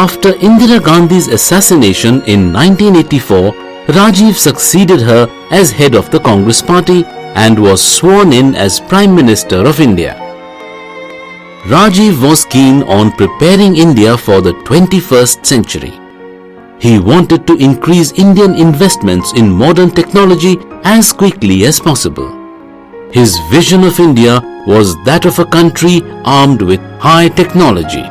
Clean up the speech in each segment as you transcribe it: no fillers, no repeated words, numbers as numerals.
After Indira Gandhi's assassination in 1984, Rajiv succeeded her as head of the Congress party and was sworn in as Prime Minister of India. Rajiv was keen on preparing India for the 21st century. He wanted to increase Indian investments in modern technology as quickly as possible. His vision of India was that of a country armed with high technology.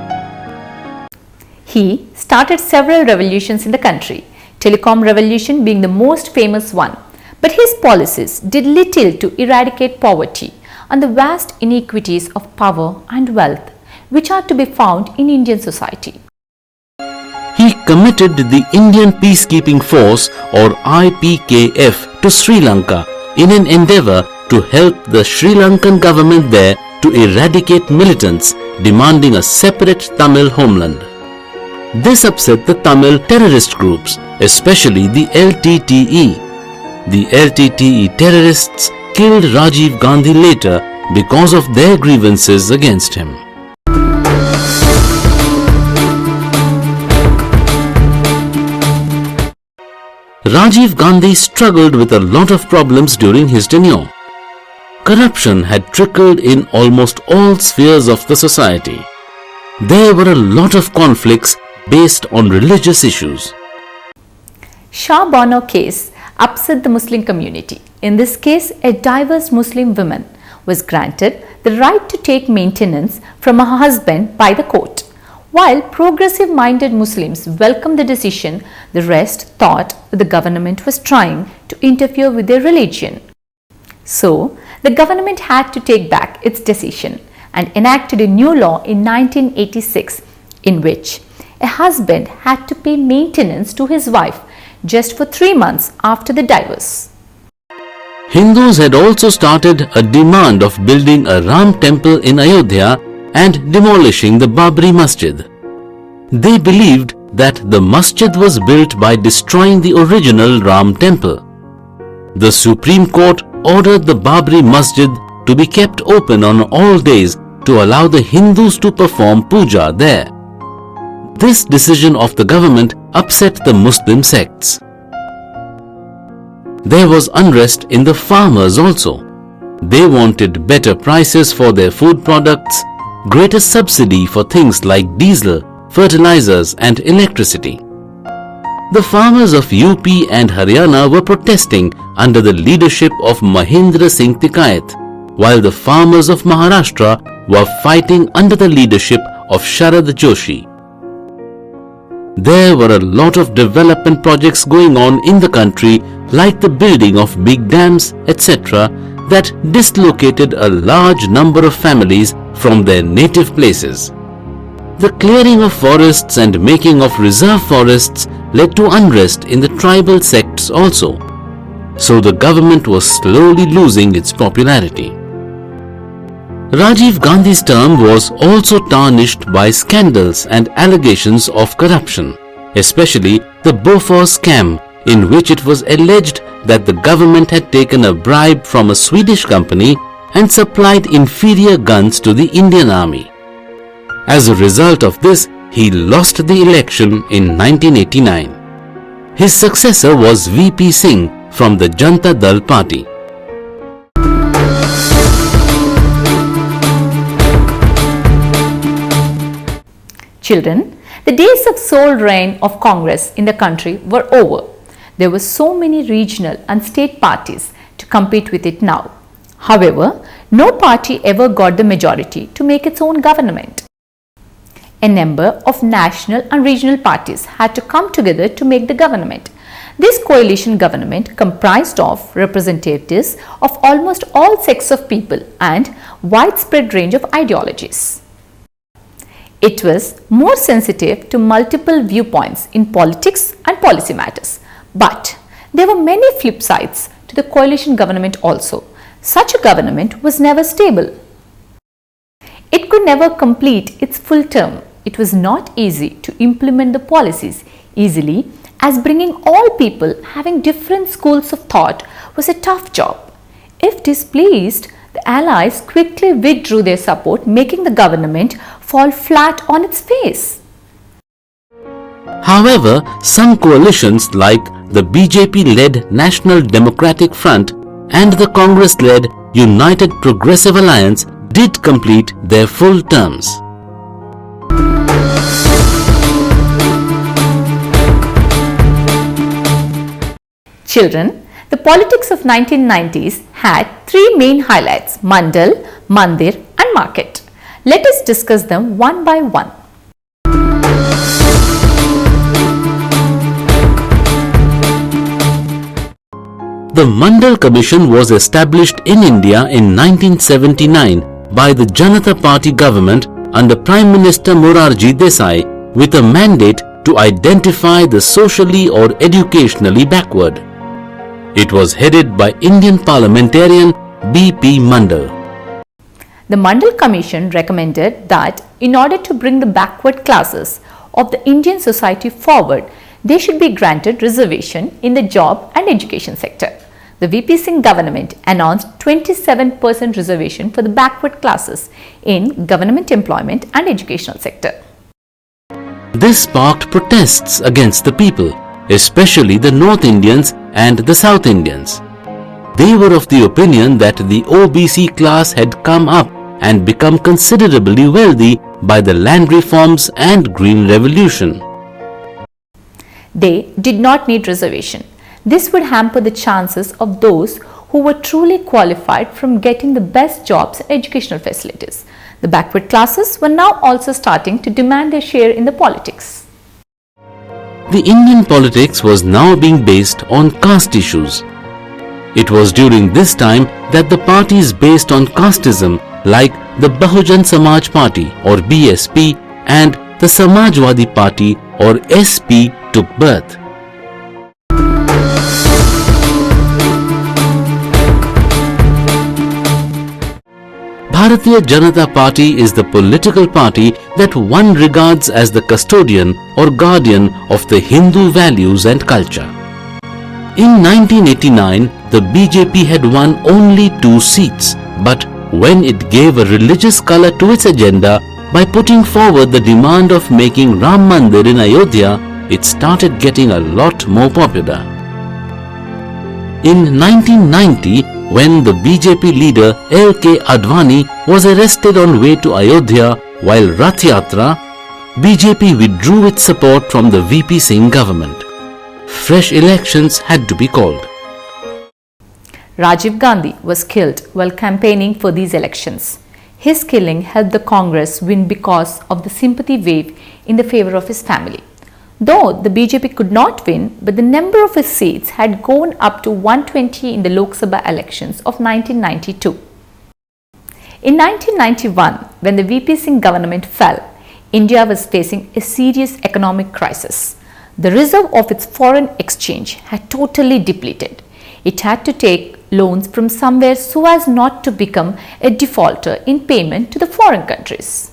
He started several revolutions in the country, telecom revolution being the most famous one. But his policies did little to eradicate poverty and the vast inequities of power and wealth which are to be found in Indian society. He committed the Indian Peacekeeping Force or IPKF to Sri Lanka in an endeavour to help the Sri Lankan government there to eradicate militants demanding a separate Tamil homeland. This upset the Tamil terrorist groups, especially the LTTE. The LTTE terrorists killed Rajiv Gandhi later because of their grievances against him. Rajiv Gandhi struggled with a lot of problems during his tenure. Corruption had trickled in almost all spheres of the society. There were a lot of conflicts based on religious issues. Shah Bano case upset the Muslim community. In this case, a divorced Muslim woman was granted the right to take maintenance from her husband by the court. While progressive-minded Muslims welcomed the decision, the rest thought that the government was trying to interfere with their religion. So, the government had to take back its decision and enacted a new law in 1986 in which a husband had to pay maintenance to his wife just for 3 months after the divorce. Hindus had also started a demand of building a Ram temple in Ayodhya and demolishing the Babri Masjid. They believed that the masjid was built by destroying the original Ram temple. The Supreme Court ordered the Babri Masjid to be kept open on all days to allow the Hindus to perform puja there. This decision of the government upset the Muslim sects. There was unrest in the farmers also. They wanted better prices for their food products, greater subsidy for things like diesel, fertilizers and electricity. The farmers of UP and Haryana were protesting under the leadership of Mahendra Singh Tikayat, while the farmers of Maharashtra were fighting under the leadership of Sharad Joshi. There were a lot of development projects going on in the country, like the building of big dams, etc., that dislocated a large number of families from their native places. The clearing of forests and making of reserve forests led to unrest in the tribal sects also. So the government was slowly losing its popularity. Rajiv Gandhi's term was also tarnished by scandals and allegations of corruption, especially the Bofors scam, in which it was alleged that the government had taken a bribe from a Swedish company and supplied inferior guns to the Indian Army. As a result of this, he lost the election in 1989. His successor was VP Singh from the Janata Dal party. Children, the days of sole reign of Congress in the country were over. There were so many regional and state parties to compete with it now. However, no party ever got the majority to make its own government. A number of national and regional parties had to come together to make the government. This coalition government comprised of representatives of almost all sects of people and widespread range of ideologies. It was more sensitive to multiple viewpoints in politics and policy matters. But there were many flip sides to the coalition government also. Such a government was never stable. It could never complete its full term. It was not easy to implement the policies easily, as bringing all people having different schools of thought was a tough job. If displeased, the allies quickly withdrew their support, making the government fall flat on its face. However, some coalitions like the BJP-led National Democratic Front and the Congress-led United Progressive Alliance did complete their full terms. Children, the politics of 1990s had three main highlights: Mandal, Mandir and Market. Let us discuss them one by one. The Mandal Commission was established in India in 1979 by the Janata Party government under Prime Minister Morarji Desai with a mandate to identify the socially or educationally backward. It was headed by Indian parliamentarian B.P. Mandal. The Mandal Commission recommended that in order to bring the backward classes of the Indian society forward, they should be granted reservation in the job and education sector. The VP Singh government announced 27% reservation for the backward classes in government employment and educational sector. This sparked protests against the people, especially the North Indians and the South Indians. They were of the opinion that the OBC class had come up and become considerably wealthy by the land reforms and Green Revolution. They did not need reservation. This would hamper the chances of those who were truly qualified from getting the best jobs and educational facilities. The backward classes were now also starting to demand their share in the politics. The Indian politics was now being based on caste issues. It was during this time that the parties based on casteism like the Bahujan Samaj Party or BSP and the Samajwadi Party or SP took birth. Bharatiya Janata Party is the political party that one regards as the custodian or guardian of the Hindu values and culture. In 1989, the BJP had won only 2 seats, but when it gave a religious color to its agenda by putting forward the demand of making Ram Mandir in Ayodhya, it started getting a lot more popular. In 1990, when the BJP leader L.K. Advani was arrested on way to Ayodhya while Rath Yatra, BJP withdrew its support from the VP Singh government. Fresh elections had to be called. Rajiv Gandhi was killed while campaigning for these elections. His killing helped the Congress win because of the sympathy wave in the favor of his family. Though the BJP could not win, but the number of its seats had gone up to 120 in the Lok Sabha elections of 1992. In 1991, when the VP Singh government fell, India was facing a serious economic crisis. The reserve of its foreign exchange had totally depleted. It had to take loans from somewhere so as not to become a defaulter in payment to the foreign countries.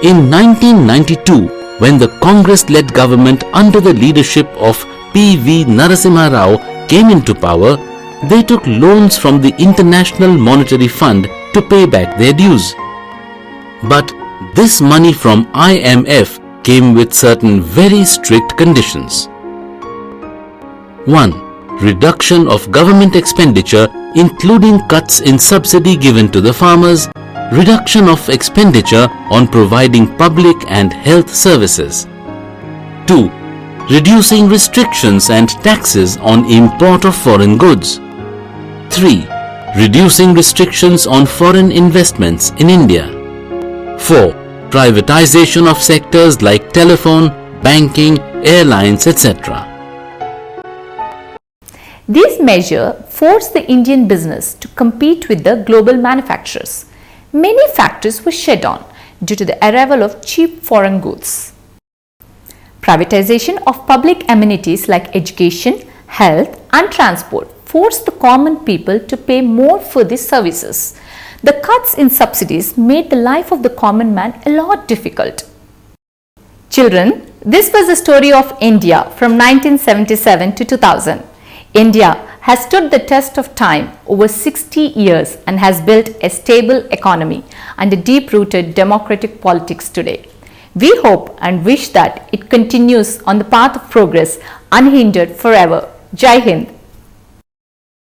In 1992, when the Congress-led government under the leadership of P.V. Narasimha Rao came into power, they took loans from the International Monetary Fund to pay back their dues. But this money from IMF came with certain very strict conditions. 1. Reduction of government expenditure including cuts in subsidy given to the farmers, reduction of expenditure on providing public and health services. 2. Reducing restrictions and taxes on import of foreign goods. 3. Reducing restrictions on foreign investments in India. 4. Privatization of sectors like telephone, banking, airlines, etc. These measures forced the Indian business to compete with the global manufacturers. Many factories were shut down due to the arrival of cheap foreign goods. Privatization of public amenities like education, health and transport forced the common people to pay more for these services. The cuts in subsidies made the life of the common man a lot difficult. Children, this was the story of India from 1977 to 2000. India has stood the test of time over 60 years and has built a stable economy and a deep-rooted democratic politics today. We hope and wish that it continues on the path of progress unhindered forever. Jai Hind.